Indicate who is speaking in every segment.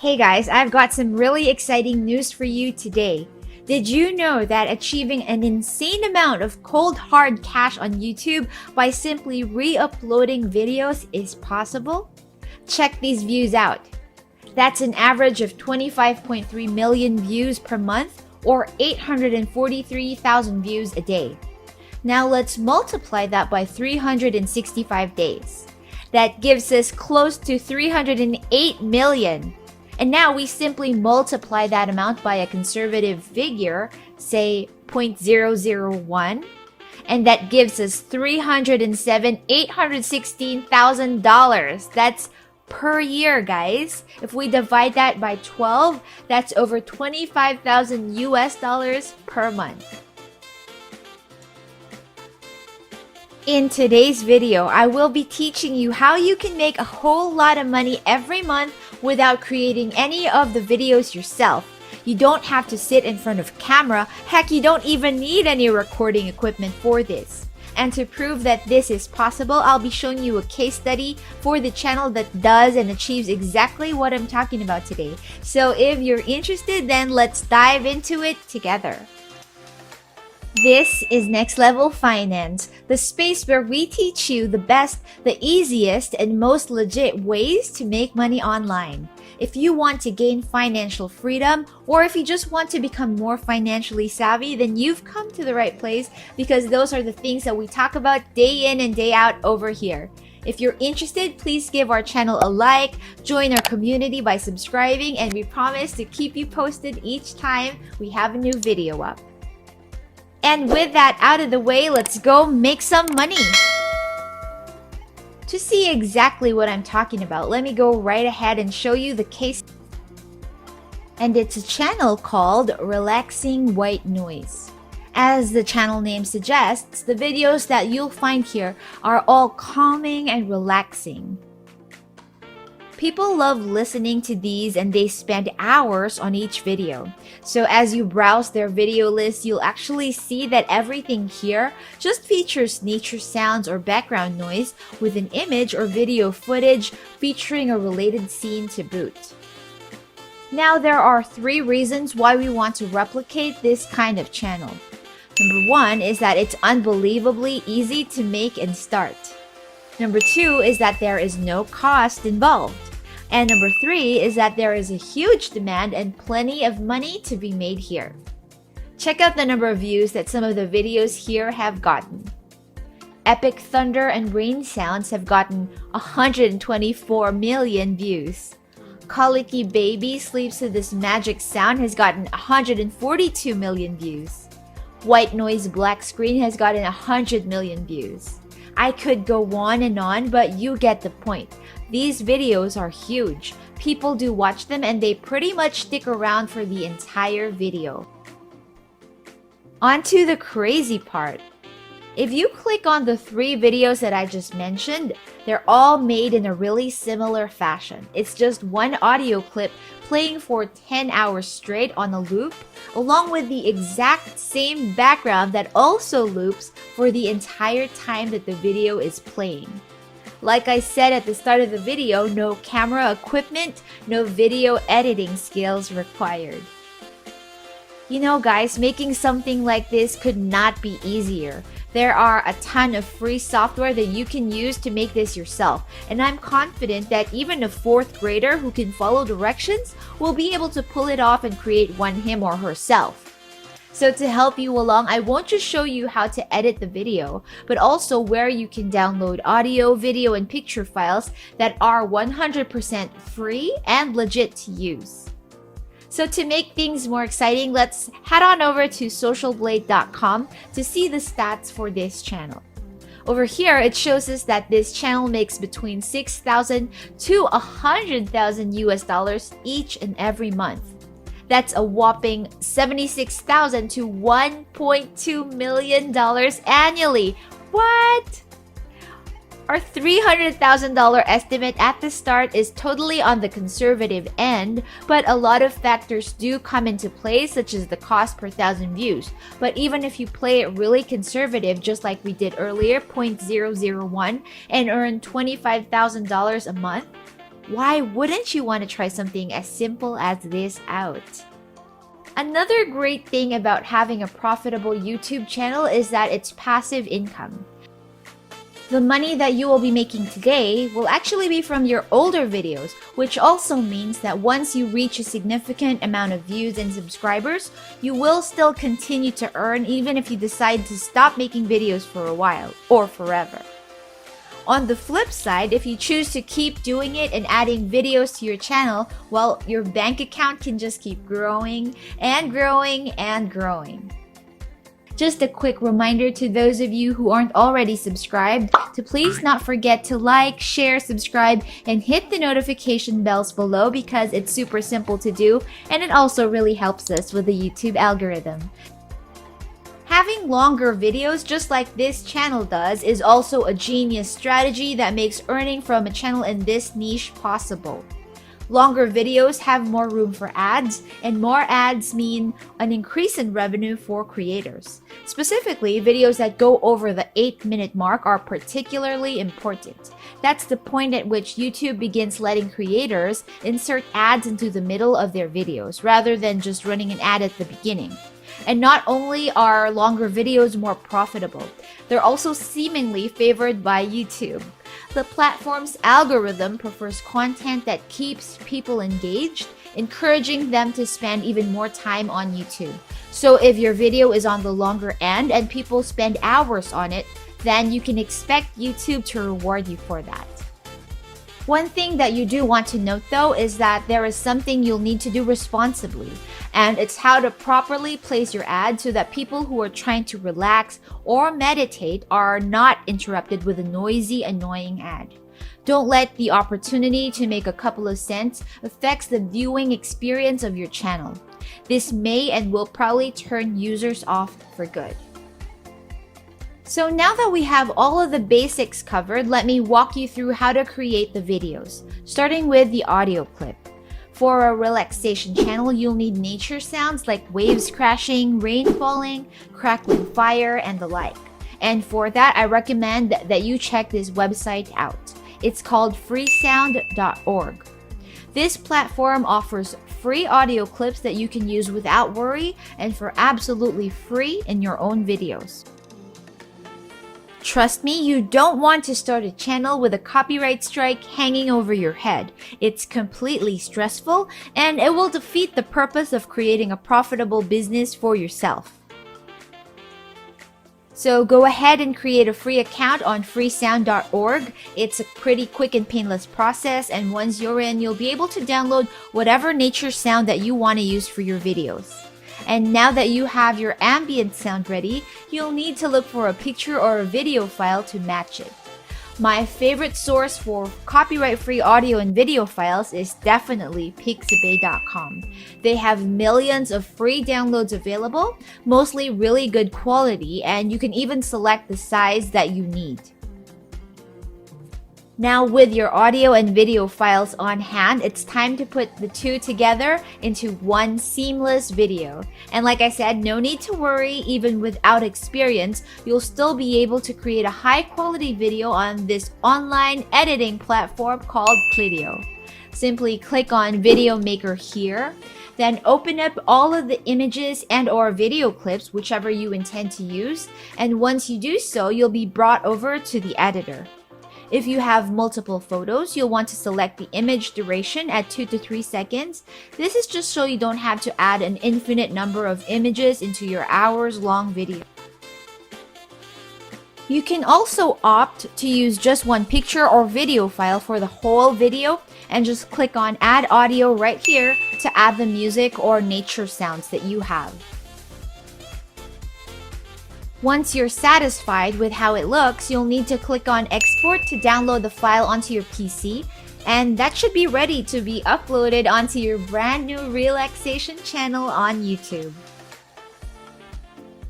Speaker 1: Hey guys, I've got some really exciting news for you today. Did you know that achieving an insane amount of cold hard cash on YouTube by simply re-uploading videos is possible? Check these views out. That's an average of 25.3 million views per month or 843,000 views a day. Now let's multiply that by 365 days. That gives us close to 308 million. And now we simply multiply that amount by a conservative figure, say 0.001, and that gives us $816,000. That's per year, guys. If we divide that by 12, that's over 25,000 US dollars per month. In today's video, I will be teaching you how you can make a whole lot of money every month without creating any of the videos yourself. You don't have to sit in front of camera. Heck, you don't even need any recording equipment for this. And to prove that this is possible, I'll be showing you a case study for the channel that does and achieves exactly what I'm talking about today. So if you're interested, then let's dive into it together. This is Next Level Finance, the space where we teach you the best, the easiest, and most legit ways to make money online. If you want to gain financial freedom, or if you just want to become more financially savvy, then you've come to the right place because those are the things that we talk about day in and day out over here. If you're interested, please give our channel a like, join our community by subscribing, and we promise to keep you posted each time we have a new video up. And with that out of the way, let's go make some money. To see exactly what I'm talking about, let me go right ahead and show you the case. And it's a channel called Relaxing White Noise. As the channel name suggests, the videos that you'll find here are all calming and relaxing. People love listening to these and they spend hours on each video. So as you browse their video list, you'll actually see that everything here just features nature sounds or background noise with an image or video footage featuring a related scene to boot. Now there are 3 reasons why we want to replicate this kind of channel. Number 1 is that it's unbelievably easy to make and start. Number 2 is that there is no cost involved. And number 3 is that there is a huge demand and plenty of money to be made here. Check out the number of views that some of the videos here have gotten. Epic thunder and rain sounds have gotten 124 million views. Colicky Baby sleeps to this magic sound has gotten 142 million views. White noise black screen has gotten 100 million views. I could go on, but you get the point. These videos are huge. People do watch them and they pretty much stick around for the entire video. On to the crazy part. If you click on the 3 videos that I just mentioned, they're all made in a really similar fashion. It's just one audio clip playing for 10 hours straight on a loop, along with the exact same background that also loops for the entire time that the video is playing. Like I said at the start of the video, no camera equipment, no video editing skills required. You know guys, making something like this could not be easier. There are a ton of free software that you can use to make this yourself, and I'm confident that even a 4th grader who can follow directions will be able to pull it off and create one him or herself. So to help you along, I won't just show you how to edit the video, but also where you can download audio, video, and picture files that are 100% free and legit to use. So to make things more exciting, let's head on over to socialblade.com to see the stats for this channel. Over here, it shows us that this channel makes between 6,000 to 100,000 US dollars each and every month. That's a whopping $76,000 to $1.2 million annually. What? Our $300,000 estimate at the start is totally on the conservative end, but a lot of factors do come into play, such as the cost per 1,000 views. But even if you play it really conservative, just like we did earlier, 0.001, and earn $25,000 a month, Why wouldn't you want to try something as simple as this out? Another great thing about having a profitable YouTube channel is that it's passive income. The money that you will be making today will actually be from your older videos, which also means that once you reach a significant amount of views and subscribers, you will still continue to earn even if you decide to stop making videos for a while or forever. On the flip side, if you choose to keep doing it and adding videos to your channel, well, your bank account can just keep growing and growing and growing. Just a quick reminder to those of you who aren't already subscribed to please not forget to like, share, subscribe, and hit the notification bells below because it's super simple to do and it also really helps us with the YouTube algorithm. Having longer videos just like this channel does is also a genius strategy that makes earning from a channel in this niche possible. Longer videos have more room for ads, and more ads mean an increase in revenue for creators. Specifically, videos that go over the 8-minute mark are particularly important. That's the point at which YouTube begins letting creators insert ads into the middle of their videos, rather than just running an ad at the beginning. And not only are longer videos more profitable, they're also seemingly favored by YouTube. The platform's algorithm prefers content that keeps people engaged, encouraging them to spend even more time on YouTube. So if your video is on the longer end and people spend hours on it, then you can expect YouTube to reward you for that. One thing that you do want to note though is that there is something you'll need to do responsibly, and it's how to properly place your ad so that people who are trying to relax or meditate are not interrupted with a noisy, annoying ad. Don't let the opportunity to make a couple of cents affect the viewing experience of your channel. This may and will probably turn users off for good. So now that we have all of the basics covered, let me walk you through how to create the videos, starting with the audio clip. For a relaxation channel, you'll need nature sounds like waves crashing, rain falling, crackling fire, and the like. And for that, I recommend that you check this website out. It's called freesound.org. This platform offers free audio clips that you can use without worry and for absolutely free in your own videos. Trust me, you don't want to start a channel with a copyright strike hanging over your head. It's completely stressful and it will defeat the purpose of creating a profitable business for yourself. So go ahead and create a free account on freesound.org. It's a pretty quick and painless process, and once you're in, you'll be able to download whatever nature sound that you want to use for your videos. And now that you have your ambient sound ready, you'll need to look for a picture or a video file to match it. My favorite source for copyright-free audio and video files is definitely pixabay.com. They have millions of free downloads available, mostly really good quality, and you can even select the size that you need. Now with your audio and video files on hand, it's time to put the two together into one seamless video. And like I said, no need to worry, even without experience, you'll still be able to create a high quality video on this online editing platform called Plideo. Simply click on Video Maker here, then open up all of the images and or video clips, whichever you intend to use. And once you do so, you'll be brought over to the editor. If you have multiple photos, you'll want to select the image duration at 2 to 3 seconds. This is just so you don't have to add an infinite number of images into your hours-long video. You can also opt to use just one picture or video file for the whole video and just click on Add Audio right here to add the music or nature sounds that you have. Once you're satisfied with how it looks, you'll need to click on Export to download the file onto your PC, and that should be ready to be uploaded onto your brand new relaxation channel on YouTube.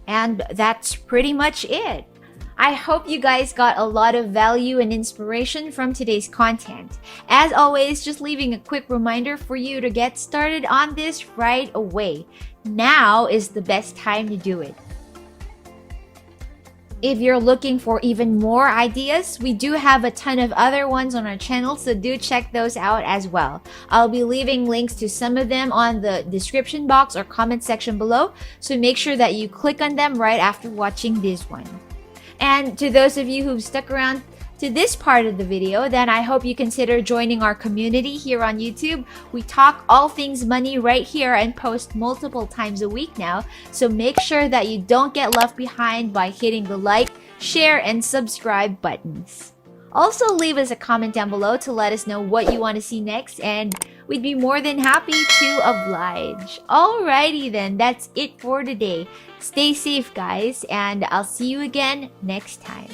Speaker 1: And that's pretty much it. I hope you guys got a lot of value and inspiration from today's content. As always, just leaving a quick reminder for you to get started on this right away. Now is the best time to do it. If you're looking for even more ideas, we do have a ton of other ones on our channel, so do check those out as well. I'll be leaving links to some of them on the description box or comment section below, so make sure that you click on them right after watching this one. And to those of you who've stuck around to this part of the video, then I hope you consider joining our community here on YouTube. We talk all things money right here and post multiple times a week now, so make sure that you don't get left behind by hitting the like, share, and subscribe buttons. Also, leave us a comment down below to let us know what you want to see next, and we'd be more than happy to oblige. Alrighty then, that's it for today. Stay safe, guys, and I'll see you again next time.